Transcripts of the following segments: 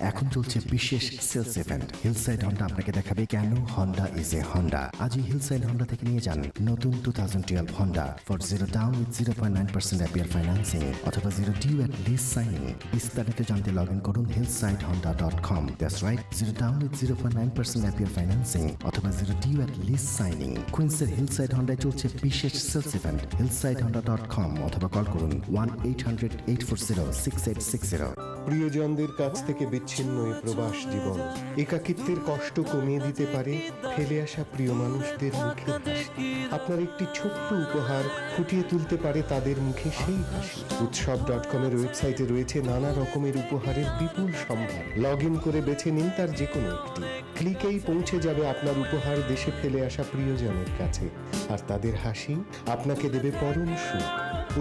এখন চলছে বিশেষ সেলস ইভেন্ট। হিলসাইড হন্ডা আপনাকে দেখাবে কেন হন্ডা ইজ এ হন্ডা। আজই হিলসাইড হন্ডা থেকে নিয়ে যান নতুন 2012 Honda for 0 down with 0.9% APR financing অথবা 0 ডিউ অ্যাট লিজ সাইনিং। বিস্তারিত জানতে লগ ইন করুন hillsidehonda.com। That's right, 0 down with 0.9% APR financing অথবা 0 ডিউ অ্যাট লিজ সাইনিং। কুইন্সের হিলসাইড হন্ডায় চলছে বিশেষ সেলস ইভেন্ট। hillsidehonda.com অথবা কল করুন 1-800-840-6860। প্রিয়জনদের কাছ থেকে বিচ্ছিন্ন এই প্রবাস জীবন একাকিত্বের কষ্ট কমিয়ে দিতে পারে ফেলে আসা প্রিয় মানুষদের মুখের হাসি। আপনার একটি ছোট্ট উপহার ফুটিয়ে তুলতে পারে তাদের মুখে সেই হাসি। উৎসব.com এর ওয়েবসাইটে রয়েছে নানা রকমের উপহারের বিপুল সম্ভার। লগ ইন করে বেছে নিন তার যে কোনো একটি। ক্লিকেই পৌঁছে যাবে আপনার উপহার দেশে ফেলে আসা প্রিয়জনের কাছে, আর তাদের হাসি আপনাকে দেবে পরম সুখ।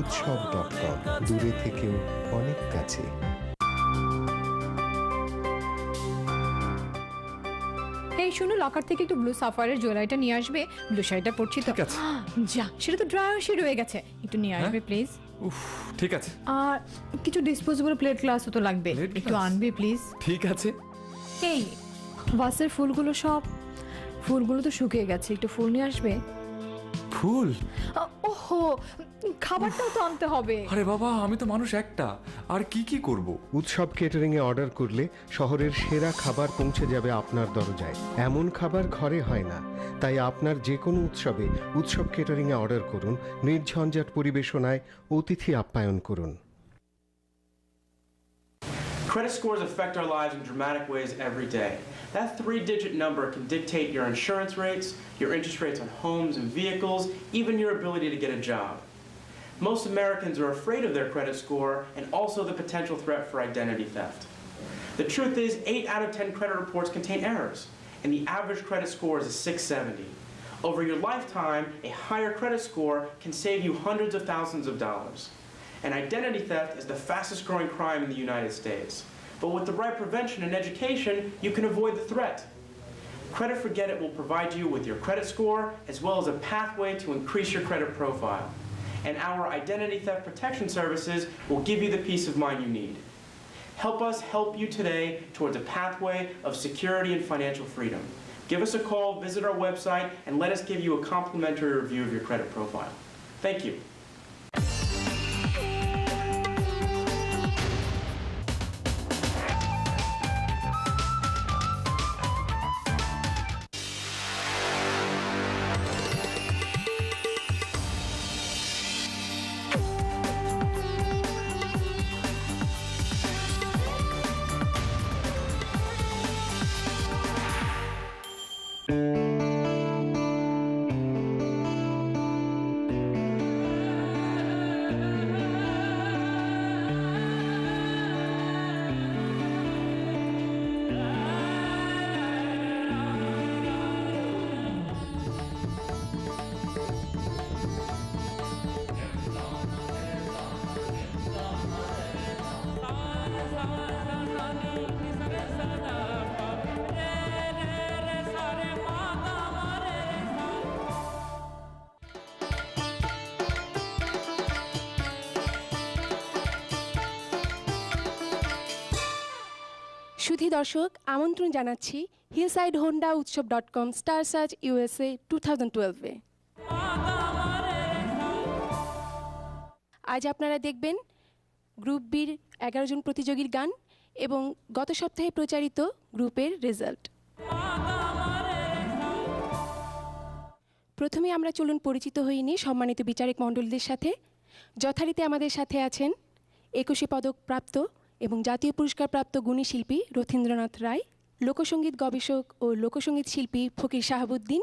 উৎসব.com, দূরে থেকেও অনেক কাছে। এই শুনো, লকার থেকে একটু ব্লু সাফায়ারের জুয়েলারিটা নিয়ে আসবে। ব্লু শাড়িটা পরছি তো। যা, সেটা তো ড্রায়ারশি রয়ে গেছে, একটু নিয়ে আসবে প্লিজ। উফ, ঠিক আছে। আর কিছু ডিসপোজেবল প্লেট গ্লাসও তো লাগবে, একটু আনবে প্লিজ। ঠিক আছে। এই ভাসের ফুলগুলো তো শুকিয়ে গেছে, একটু ফুল নিয়ে আসবে। ফুল? ওহো, খাবারটাও তো আনতে হবে। আরে বাবা, আমি তো মানুষ একটা, আর কি করব? উৎসব কেটারিং এ অর্ডার করলে শহরের সেরা খাবার পৌঁছে যাবে আপনার দরজায়। এমন খাবার ঘরে হয় না, তাই আপনার যে কোনো উৎসবে উৎসব কেটারিং এ অর্ডার করুন। নির্ঝঞ্ঝাট পরিবেশনায় অতিথি আপ্যায়ন করুন। Credit scores affect our lives in dramatic ways every day. That 3-digit number can dictate your insurance rates, your interest rates on homes and vehicles, even your ability to get a job. Most Americans are afraid of their credit score and also the potential threat for identity theft. The truth is, 8 out of 10 credit reports contain errors, and the average credit score is a 670. Over your lifetime, a higher credit score can save you hundreds of thousands of dollars. And identity theft is the fastest growing crime in the United States. But with the right prevention and education, you can avoid the threat. Credit Forget It will provide you with your credit score as well as a pathway to increase your credit profile. And our identity theft protection services will give you the peace of mind you need. Help us help you today towards a pathway of security and financial freedom. Give us a call, visit our website, and let us give you a complimentary review of your credit profile. Thank you. সুধী দর্শক, আমন্ত্রণ জানাচ্ছি Hillside Honda উৎসব.com star search USA 2012-এ। আজ আপনারা দেখবেন group বির 11 জন প্রতিযোগীর গান এবং গত সপ্তাহে প্রচারিত গ্রুপের রেজাল্ট। প্রথমে আমরা চলুন পরিচিত হয়ে নিই সম্মানিত বিচারক মণ্ডলীদের সাথে। যথারীতি আমাদের সাথে আছেন 21 পদক প্রাপ্ত এবং জাতীয় পুরস্কার প্রাপ্ত গুণী শিল্পী রথীন্দ্রনাথ রায়, লোকসঙ্গীত গবেষক ও লোকসঙ্গীত শিল্পী ফকির শাহাবুদ্দিন,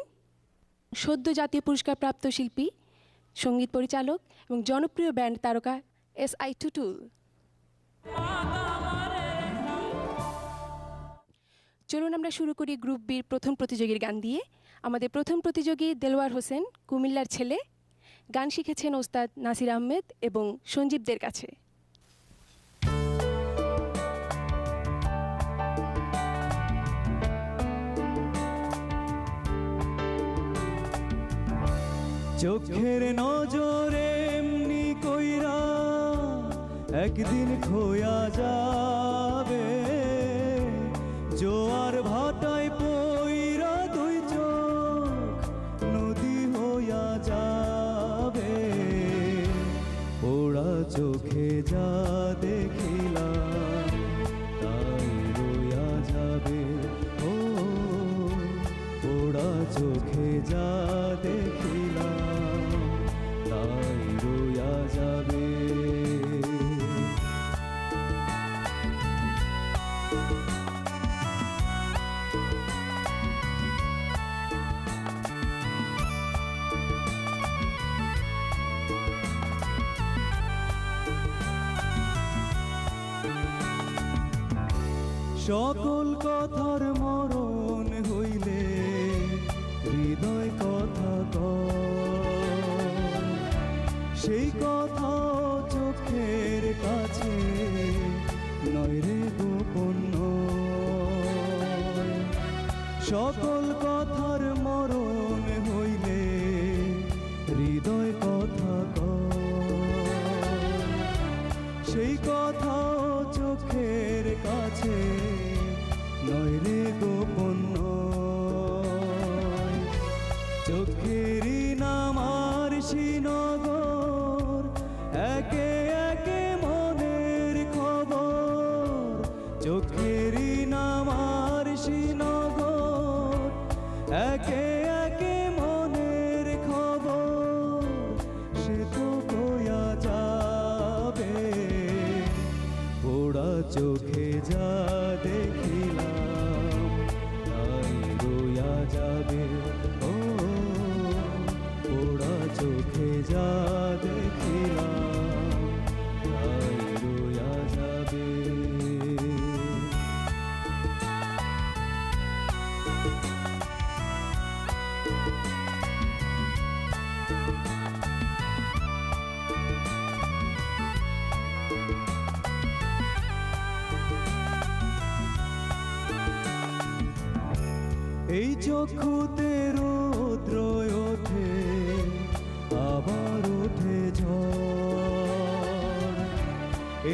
সদ্য জাতীয় পুরস্কার প্রাপ্ত শিল্পী, সঙ্গীত পরিচালক এবং জনপ্রিয় ব্যান্ড তারকা SI টুটুল। চলুন আমরা শুরু করি গ্রুপ বির প্রথম প্রতিযোগীর গান দিয়ে। আমাদের প্রথম প্রতিযোগী দেলোয়ার হোসেন, কুমিল্লার ছেলে। গান শিখেছেন ওস্তাদ নাসির আহমেদ এবং সঞ্জীবদের কাছে। চোখের নজরে এমনি কইরা একদিন খোয়া যাবে, যা দেখিলাম তাই রইয়া যাবে। সকল কথার মরণ হইলে হৃদয় কথা কয়, সেই কথা চোখের কাছে নয় রে গোপন নয়। সকল কথার মরণ হইলে হৃদয় কথা কয়, সেই কথা চোখের কাছে নয় রে গোপন নয়। চোখেরই নাম আর শ্রীনগর, একে একে মনের খবর। চোখেরই নাম আর শ্রীনগর, একে একে মনের খবর। সে তো কয়া যাবে পোড়া চোখে যা দেখিলাম তাই রইয়া যাবে। ও পোড়া চোখে যা দেখিলাম তাই রইয়া যাবে। এই চক্ষুতে রৌদ্র ওঠে আবার ওঠে ঝড়,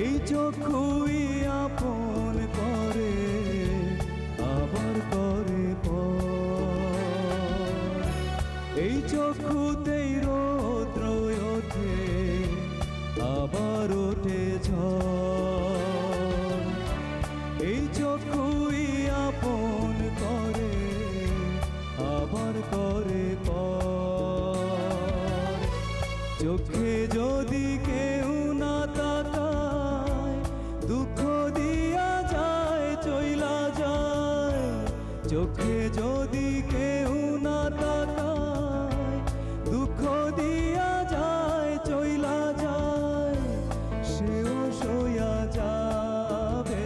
এই চক্ষুই আপন করে আবার করে পর। এই চক্ষুতেই রৌদ্র ওঠে আবার ওঠে ঝড়, এই চক্ষুই আপন করে আবার করে পর। চোখে যদি কেউ না তাকায় দুঃখ দিয়া যায় চইলা যায়। চোখে যদি কেউ না তাকায় দুঃখ দিয়া যায় চইলা যায়। সেও সইয়া যাবে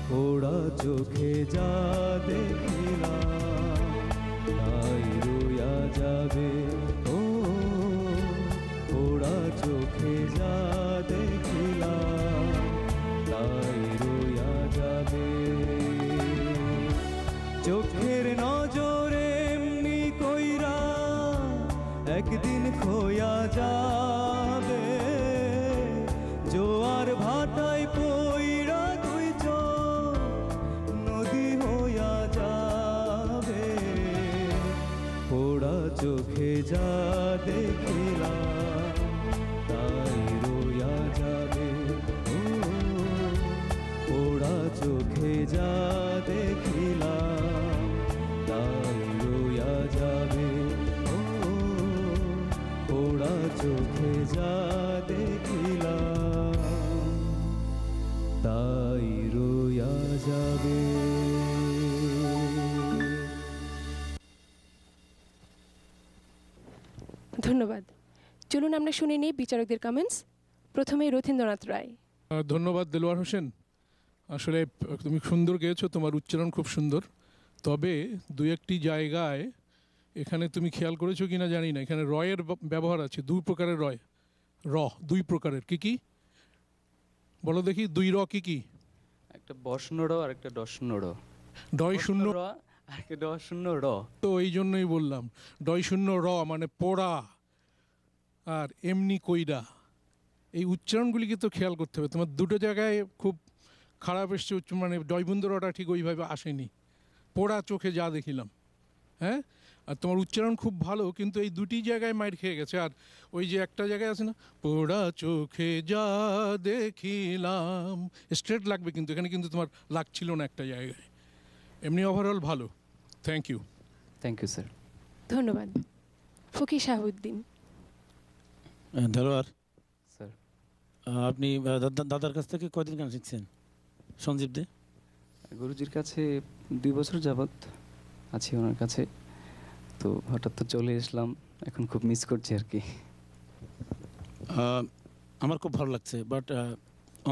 পোড়া চোখে যা দেখিলাম তাই রইয়া যাবে। ও পোড়া চোখে যা দেখিলাম তাই রইয়া যাবে। চোখের নজরে এমনি কইরা একদিন খোয়া যাবে। জোয়ার ভাটায় পইরা দুই চোখ নদী হইয়া যাবে। পোড়া চোখে যা দেখিলাম তাই রইয়া যাবে। ও পোড়া চোখে যা দেখিলাম তাই রইয়া যাবে। ও পোড়া চোখে যা দেখিলাম তাই রইয়া যাবে। ধন্যবাদ। চলুন আমরা শুনে নিই বিচারকদের কমেন্টস। প্রথমে রথীন্দ্রনাথ রায়। ধন্যবাদ দেলোয়ার হোসেন। আসলে তুমি সুন্দর গেয়েছো, তোমার উচ্চারণ খুব সুন্দর। তবে দু একটি জায়গায় এখানে তুমি খেয়াল করেছো কিনা জানি না, এখানে রয়ের ব্যবহার আছে। দুই প্রকারের রয়, দুই প্রকারের। কি কি বলো দেখি? দুই কি কি? একটা বর্ণ র আর একটা ডর্শন র। ডয় শূন্য র আর একটা ডর্শন র। তো এই জন্যই বললাম ডয় শূন্য র মানে পোড়া, আর এমনি কইরা। এই উচ্চারণগুলিকে তো খেয়াল করতে হবে। তোমার দুটো জায়গায় খুব খারাপ এসছে, মানে ডয়বুন্দ রটা ঠিক ওইভাবে আসেনি। পোড়া চোখে যা দেখিলাম, হ্যাঁ। আর তোমার উচ্চারণ খুব ভালো, কিন্তু এই দুটি জায়গায় মাইর খেয়ে গেছে। আর ওই যে একটা জায়গায় আছে না, পোড়া চোখে যা দেখিলাম, স্ট্রেট লাগবে, কিন্তু এখানে কিন্তু তোমার লাগছিল না একটা জায়গায়। এমনি ওভারঅল ভালো। Thank you. Thank you sir. ধন্যবাদ। ফকির শাহাবুদ্দিন। দেলোয়ার স্যার আপনি দাদার কাছ থেকে কয়দিন গান শিখছেন? সঞ্জীব দে গুরুজির কাছে 2 বছর যাবত আছি ওনার কাছে, তো হঠাৎ তো চলে আসলাম, এখন খুব মিস করছি আর কি। আমার খুব ভালো লাগছে, বাট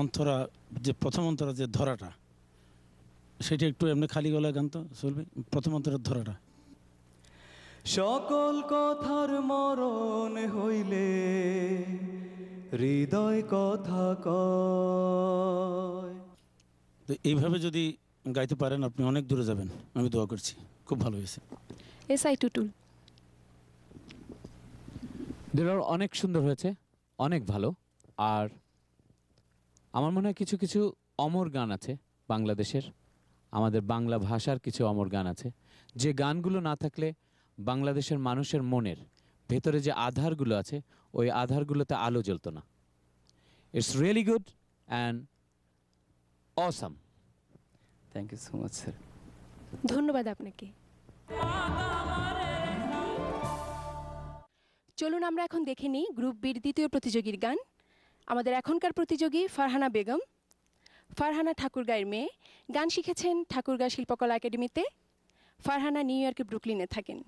অন্তরা যে প্রথম অন্তরা যে ধরাটা সেটা একটু এমনি খালি গলায় গান তো চলবে, প্রথম অন্তরের ধরাটা। সকল কথার মরণ হইলে হৃদয় কথা কয়। তো এইভাবে যদি গাইতে পারেন আপনি অনেক দূরে যাবেন, আমি দোয়া করছি। খুব ভালো হয়েছে। এসআই টুটুল। দেলোয়ার অনেক সুন্দর হয়েছে, অনেক ভালো। আর আমার মনে হয় কিছু কিছু অমর গান আছে বাংলাদেশের, আমাদের বাংলা ভাষার কিছু অমর গান আছে, যে গানগুলো না থাকলে বাংলাদেশের মানুষের মনের ভেতরে যে আধারগুলো আছে ওই আধারগুলোতে আলো জ্বলতো না। It's really good and awesome. Thank you so much sir. ধন্যবাদ আপনাকে। চলুন আমরা এখন দেখে নিই গ্রুপ বির দ্বিতীয় প্রতিযোগীর গান। আমাদের এখনকার প্রতিযোগী ফারহানা বেগম। ফারহানা ঠাকুরগাঁয়ের মেয়ে, গান শিখেছেন ঠাকুরগাঁ শিল্পকলা একাডেমিতে। ফারহানা নিউ ইয়র্কের ব্রুকলিনে থাকেন।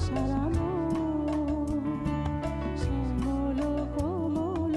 সারা মন শ্যামল কোমল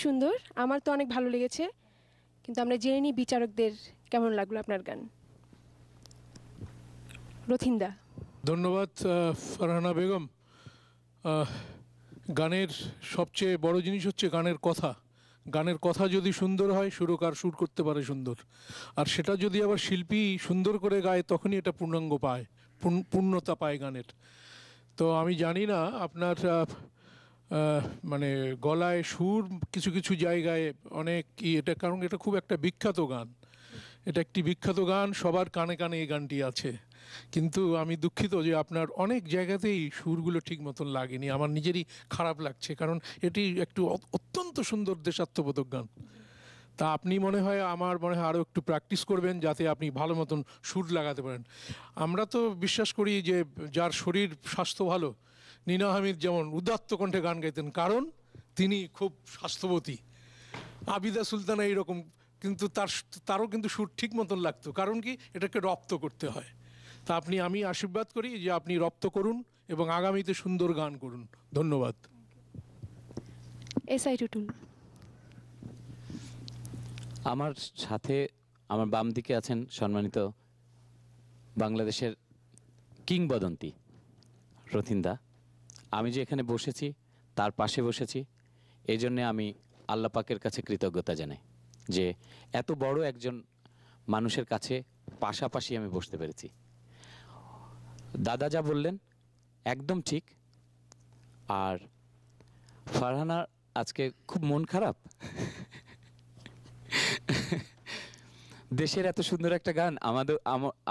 সুন্দর, আমার তো অনেক ভালো লেগেছে, কিন্তু আমরা জেনে নিই বিচারকদের কেমন লাগলো আপনার গান। রথিন্দা। ধন্যবাদ ফারহানা বেগম। গানের সবচেয়ে বড় জিনিস হচ্ছে গানের কথা। গানের কথা যদি সুন্দর হয়, সুরকার সুর করতে পারে সুন্দর, আর সেটা যদি আবার শিল্পী সুন্দর করে গায় তখনই এটা পূর্ণাঙ্গ পায়, পূর্ণতা পায় গানের। তো আমি জানি না আপনার মানে গলায় সুর কিছু কিছু জায়গায় অনেক এটা, কারণ এটা খুব একটা বিখ্যাত গান, এটা একটি বিখ্যাত গান, সবার কানে কানে এই গানটি আছে, কিন্তু আমি দুঃখিত যে আপনার অনেক জায়গাতেই সুরগুলো ঠিক মতন লাগেনি। আমার নিজেরই খারাপ লাগছে, কারণ এটি একটু অত্যন্ত সুন্দর দেশাত্মবোধক গান। তা আপনি আমার মনে হয় আরও একটু প্র্যাকটিস করবেন যাতে আপনি ভালো মতন সুর লাগাতে পারেন। আমরা তো বিশ্বাস করি যে যার শরীর স্বাস্থ্য ভালো, নীনা হামিদ যেমন উদাত্ত কণ্ঠে গান গাইতেন, কারণ তিনি খুব স্বাস্থ্যবতী। আবিদা সুলতানা এইরকম, কিন্তু তারও কিন্তু সুর ঠিক মতন লাগতো, কারণ কি এটাকে রপ্ত করতে হয়। তা আমি আশীর্বাদ করি যে আপনি রপ্ত করুন এবং আগামীতে সুন্দর গান করুন। ধন্যবাদ। এসআই টুটুল। আমার সাথে আমার বাম দিকে আছেন সম্মানিত বাংলাদেশের কিংবদন্তি রথিন্দা। আমি যে এখানে বসেছি তার পাশে বসেছি, এই জন্যে আমি আল্লাহ পাকের কাছে কৃতজ্ঞতা জানাই যে এত বড় একজন মানুষের কাছে পাশাপাশি আমি বসতে পেরেছি। দাদা যা বললেন একদম ঠিক। আর ফারহানার আজকে খুব মন খারাপ। দেশের এত সুন্দর একটা গান,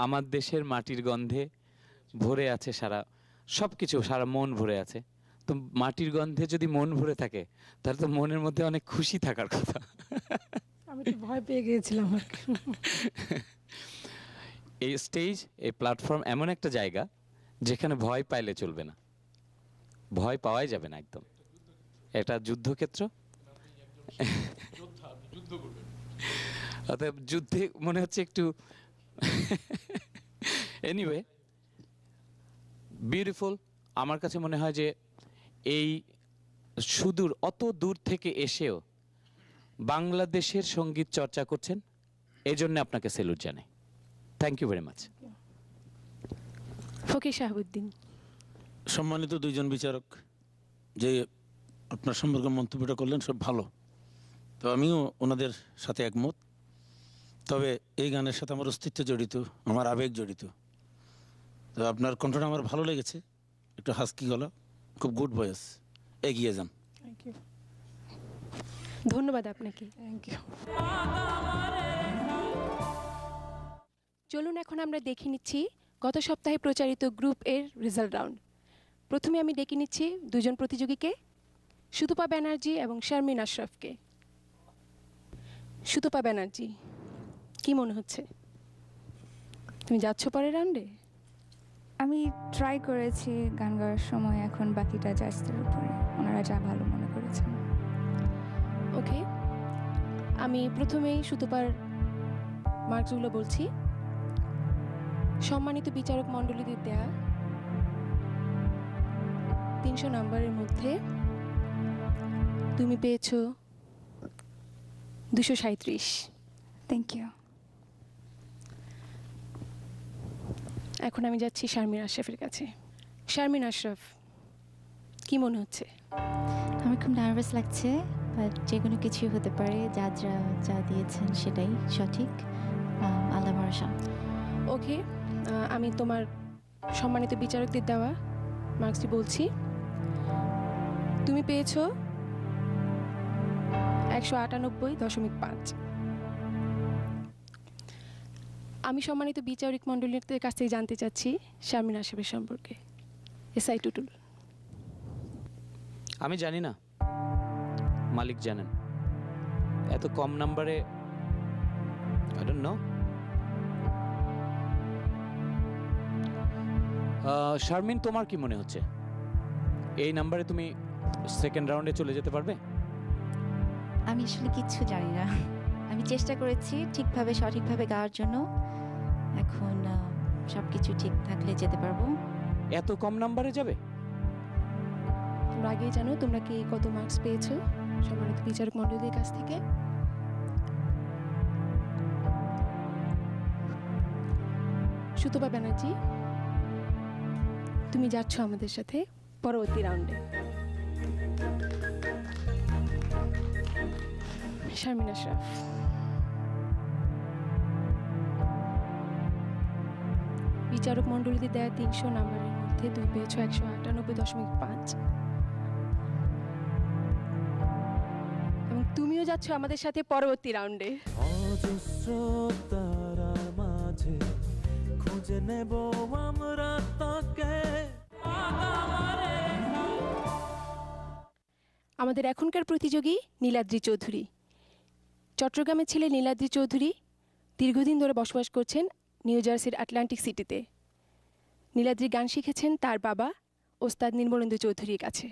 আমার দেশের মাটির গন্ধে ভরে আছে সব কিছু, সারা মন ভরে আছে। তো মাটির গন্ধে যদি মন ভরে থাকে তাহলে তো মনের মধ্যে অনেক খুশি থাকার কথা। আমি তো ভয় পেয়ে গিয়েছিলাম। এই স্টেজ, এই প্ল্যাটফর্ম এমন একটা জায়গা যেখানে ভয় পাইলে চলবে না, ভয় পাওয়াই যাবে না একদম। এটা যুদ্ধক্ষেত্র, অতএব যুদ্ধে মনে হচ্ছে একটু এনিওয়ে বিউটিফুল। আমার কাছে মনে হয় যে এই সুদূর অত দূর থেকে এসেও বাংলাদেশের সঙ্গীত চর্চা করছেন, এই জন্য আপনাকে স্যালুট জানাই। Thank you very much. Fakir Shahabuddin. সম্মানিত দুইজন বিচারক যে আপনার সম্পর্কে মন্তব্যটা করলেন সব ভালো, তো আমিও ওনাদের সাথে একমত। তবে এই গানের সাথে আমার অস্তিত্ব জড়িত, আমার আবেগ জড়িত। তো আপনার কণ্ঠটা আমার ভালো লেগেছে, একটু হাস্কি গলা, খুব গুড ভয়েস, এগিয়ে যান। ধন্যবাদ আপনাকে। Thank you. চলুন এখন আমরা দেখে নিচ্ছি গত সপ্তাহে প্রচারিত গ্রুপ এর রেজাল্ট রাউন্ড। প্রথমে আমি ডেকে নিচ্ছি দুজন প্রতিযোগীকে, সুতপা ব্যানার্জি এবং শারমিন আশরাফকে। সুতপা ব্যানার্জি, কি মনে হচ্ছে, তুমি যাচ্ছ পরের রাউন্ডে? আমি ট্রাই করেছি গান গাওয়ার সময়, এখন বাকিটা জাজদের উপরে, ওনারা যা ভালো মনে করেছেন। ওকে, আমি প্রথমেই সুতপার মার্কসগুলো বলছি। সম্মানিত বিচারক মণ্ডলীদের দেয়া 300 নাম্বারের মধ্যে তুমি পেয়েছো 237। Thank you. এখন আমি যাচ্ছি শারমিন আশরাফের কাছে। শারমিন আশরাফ, কি মনে হচ্ছে? আমার খুব নার্ভাস লাগছে, বাট যে কোনো কিছুই হতে পারে, যারা যা দিয়েছেন সেটাই সঠিক, আল্লাহ ভরসা। ওকে, আমি তোমার সম্মানিত বিচারকদের দেওয়া মার্কসটি বলছি। তুমি পেয়েছো 198.5। আমি সম্মানিত বিচারিক মণ্ডলীদের কাছ থেকে জানতে চাচ্ছি শারমিন আশরাফের সম্পর্কে। এসআই টুটুল। আমি জানি না, মালিক জানেন। এত কম নাম্বারে আই ডোন্ট নো। শারমিন, তোমার কি মনে হচ্ছে এই নাম্বারে তুমি সেকেন্ড রাউন্ডে চলে যেতে পারবে? আমি আসলে কিচ্ছু জানি না, আমি চেষ্টা করেছি ঠিকভাবে সঠিকভাবে গাওয়ার জন্য, এখন সব কিছু ঠিক থাকলে যেতে পারবো। এত কম নাম্বারে যাবে? তোমরা আগেই জানো তোমরা কি কত মার্কস পেয়েছো? সম্মানিত বিচারক মণ্ডলীর কাছ থেকে। সুতপা ব্যানার্জি, তুমি যাচ্ছ আমাদের সাথে পরবর্তী রাউন্ডে। শারমিন আশরাফ, বিচারক মণ্ডলীতে দেয়া 300 নম্বরের মধ্যে তুমি পেয়েছো 198.5 এবং তুমিও যাচ্ছ আমাদের সাথে পরবর্তী রাউন্ডে। অজস্র তারার মাঝে খুঁজে নেব আমরা তাকে। আমাদের এখনকার প্রতিযোগী নীলাদ্রি চৌধুরী। চট্টগ্রামের ছেলে নীলাদ্রি চৌধুরী দীর্ঘদিন ধরে বসবাস করছেন নিউ জার্সির আটলান্টিক সিটিতে। নীলাদ্রি গান শিখেছেন তার বাবা ওস্তাদ নির্মলেন্দু চৌধুরীর কাছে।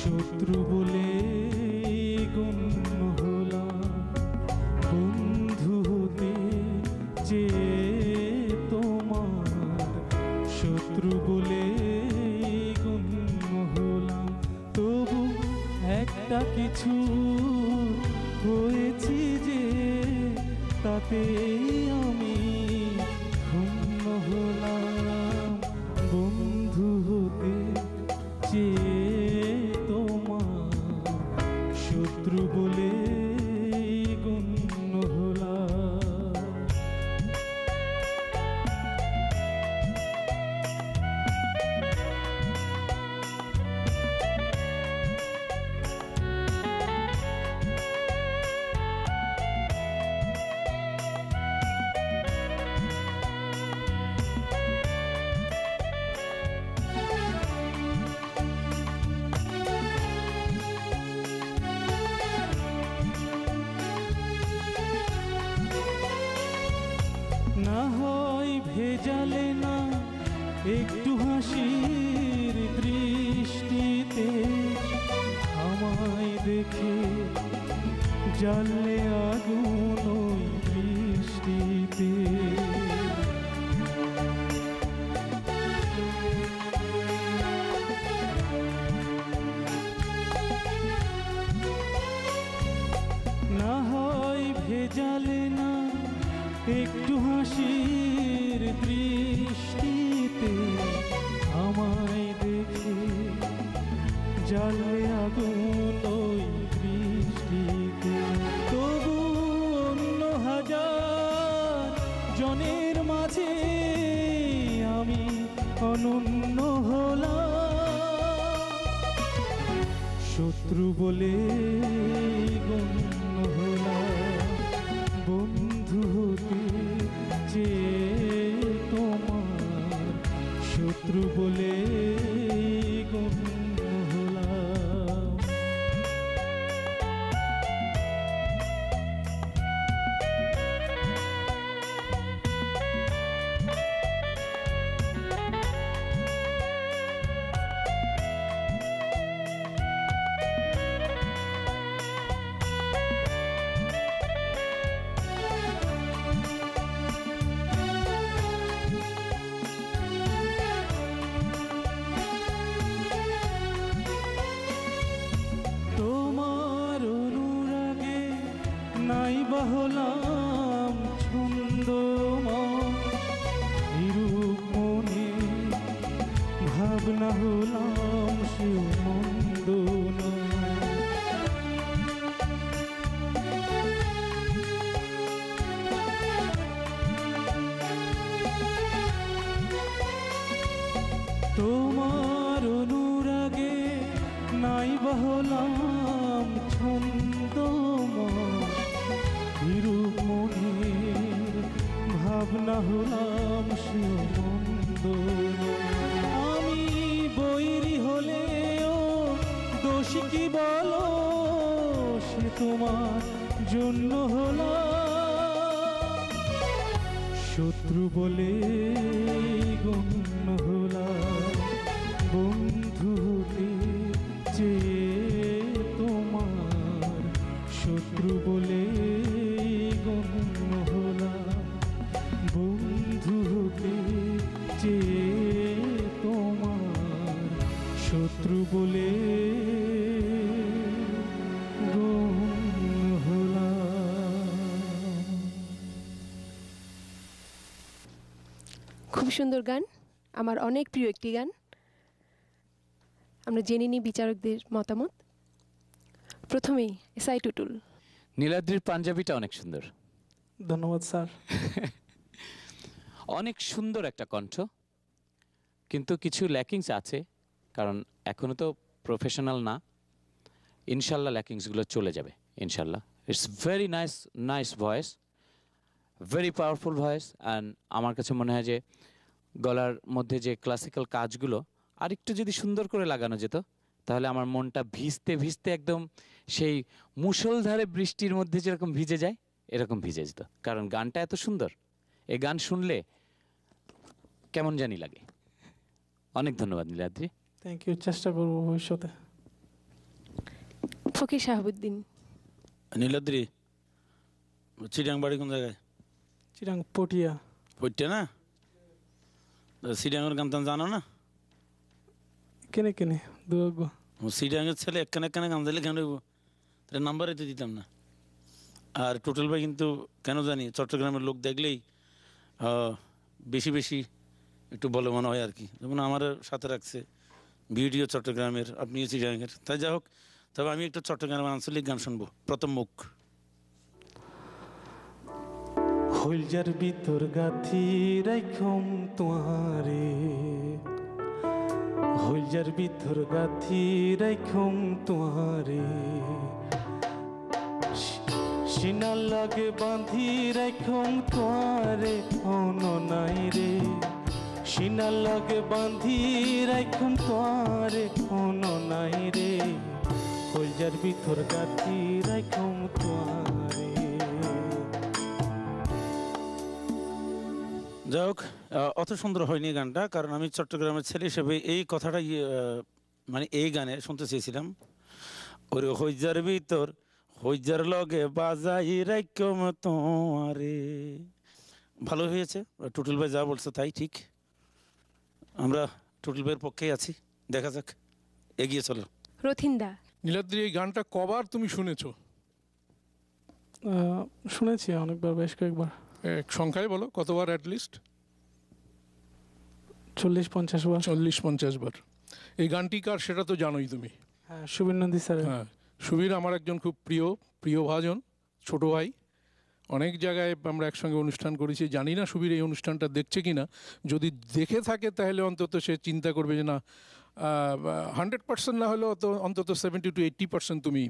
শত্রু বলে গণ্য হলাম, বন্ধু হতে যে তোমার শত্রু বলে গণ্য হলাম। তবু একটা কিছু হয়েছি যে তাতে আমি ধন্য হলাম, বন্ধু হতে যে শত্রু বলে গণ্য হলাম। না হয় ভেজালে না একটু হাসির দৃষ্টিতে আমায় দেখে জ্বালে আগুন ওই বৃষ্টিতে। না হয় ভেজালে না একটু হাসির দৃষ্টিতে আমায় দেখে জ্বালে আগুন ওই বৃষ্টিতে। তবু অন্য হাজার জনের মাঝে আমি অনন্য হলাম, শত্রু বলে গণ্য হলাম, বন্ধু হতে যে তোমার শত্রু বলে গণ্য হলাম। নাইবা হলাম ছন্দময়, এরূপ মনে ভাবনা হলাম সে মন্দ নয়। তোমার অনুরাগে নাইবা হলাম ছন্দময়, এরূপ মনের ভাবনা হলাম সে মন্দ। আমি বৈরি হলেও দোষী কি বলো, সে তোমার জন্য হলাম শত্রু বলে গণ্য হলাম। বন্ধু হতে চেয়ে তোমার শত্রু বলে গণ্য হলাম। বন্ধু হতে চেয়ে তোমার শত্রু বলে গণ্য হলাম। খুব সুন্দর গান, আমার অনেক প্রিয় একটি গান। আমরা জেনে নিই বিচারকদের মতামত। প্রথমেই এসআই টুটুল। নীলাদ্রির পাঞ্জাবিটা অনেক সুন্দর। ধন্যবাদ স্যার। অনেক সুন্দর একটা কণ্ঠ, কিন্তু কিছু ল্যাকিংস আছে, কারণ এখনো তো প্রফেশনাল না। ইনশাল্লাহ ল্যাকিংসগুলো চলে যাবে ইনশাল্লাহ। It's very nice voice, very powerful voice. And আমার কাছে মনে হয় যে গলার মধ্যে যে ক্লাসিক্যাল কাজগুলো আর একটু যদি সুন্দর করে লাগানো যেত, তাহলে আমার মনটা ভিজতে ভিজতে একদম সেই মুষলধারে বৃষ্টির মধ্যে যেরকম ভিজে যায় এরকম ভিজে যেত। কারণ গানটা এত সুন্দর, এই গান শুনলে কেমন জানি লাগে। অনেক ধন্যবাদ নীলাদ্রি। থ্যাংক ইউ, চেষ্টা করবো ভবিষ্যতে। ফকির শাহাবুদ্দিন। নীলাদ্রি, চিটাং বাড়ি কোন জায়গায়? চিটাং পটিয়া। পটিয়া না? চিটাঙের গান টান জানো না? কেনে কেনে দুর্গ চিটাঙের ছেলে একখানে একখানে গান দিলে কেন তার নাম্বারে তো দিতাম না। আর টোটাল ভাই কিন্তু কেন জানি চট্টগ্রামের লোক দেখলেই বেশি বেশি একটু বলে মনে হয় আর কি। যেমন আমার সাথে রাখছে ভিডিও চট্টগ্রামের, আপনিও চিটাঙের। তাই যা হোক, তবে আমি একটু চট্টগ্রামের আঞ্চলিক গান শুনবো। প্রথম মুখ। হইলজার ভিতর গাথি রাইখম তোমারে, হইলজার ভিতর গাথি রাইখম তোমারে, সিনার লাগে বাঁধি রাইখম তোমারে অন নাই রে, সিনার লাগে বাঁধি রাইখম তোমারে অন নাই রে, হইলজার ভিতর গাথি রাইখম তোমারে। যাই হোক, অত সুন্দর হয়নি গানটা, কারণ আমি চট্টগ্রামের ছেলে হিসেবে এই কথাটাই মানে এই গানে শুনতে চেয়েছিলাম। ওরে হইজার ভিতর হইজার লগে বাজাই রাইকম তোমারে। ভালো হয়েছে, টুটুল ভাই যা বলছে তাই ঠিক। আমরা টুটুল ভাইয়ের পক্ষেই আছি, দেখা যাক, এগিয়ে চলো। রথিন্দা। নীলাদ্রি, এই গানটা কবার তুমি শুনেছো? শুনেছি অনেকবার, বেশ কয়েকবার। এক সংখ্যায় বলো কতবার? অ্যাটলিস্ট 40-50 বার। 40-50 বার। এই গানটি কার সেটা তো জানোই তুমি। হ্যাঁ, সুবীর নন্দী স্যার। হ্যাঁ, সুবীর আমার একজন খুব প্রিয় ভাজন, ছোট ভাই। অনেক জায়গায় আমরা একসঙ্গে অনুষ্ঠান করেছি। জানি না সুবীর এই অনুষ্ঠানটা দেখছে কি না। যদি দেখে থাকে তাহলে অন্তত সে চিন্তা করবে যে না, 100% না হলেও তো অন্তত 70-80% তুমি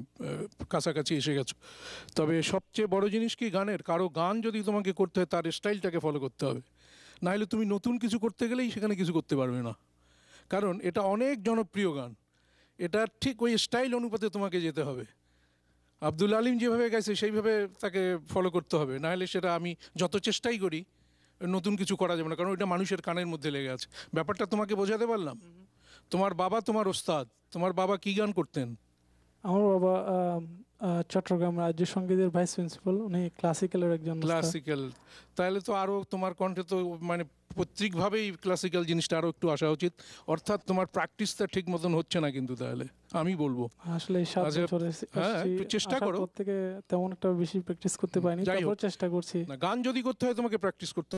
কাছাকাছি এসে গেছো। তবে সবচেয়ে বড় জিনিস কি গানের, কারো গান যদি তোমাকে করতে হয় তার স্টাইলটাকে ফলো করতে হবে। না হলে তুমি নতুন কিছু করতে গেলেই সেখানে কিছু করতে পারবে না, কারণ এটা অনেক জনপ্রিয় গান। এটা ঠিক ওই স্টাইল অনুপাতে তোমাকে যেতে হবে। আব্দুল আলিম যেভাবে গাইছে সেইভাবে তাকে ফলো করতে হবে, না হলে সেটা আমি যত চেষ্টাই করি নতুন কিছু করা যাবে না, কারণ ওইটা মানুষের কানের মধ্যে লেগে আছে। ব্যাপারটা তোমাকে বোঝাতে পারলাম? তোমার বাবা তোমার ওস্তাদ, তোমার বাবা কি গান করতেন? আমার বাবা চট্টগ্রাম রাজ্য সঙ্গীতের ভাইস প্রিন্সিপাল, উনি ক্লাসিক্যালের একজন। ক্লাসিক্যাল, তাহলে তো আরও তোমার কণ্ঠে তো মানে পৈতৃকভাবেই ক্লাসিক্যাল জিনিসটা আরও একটু আসা উচিত। অর্থাৎ তোমার প্র্যাকটিসটা ঠিক মতন হচ্ছে না কিন্তু, তাহলে আমি বলবো আসলে একটু চেষ্টা করো। থেকে তেমন একটা বেশি প্র্যাকটিস করতে পারিনি, তারপর চেষ্টা করছি। গান যদি করতে হয় তোমাকে প্র্যাকটিস করতে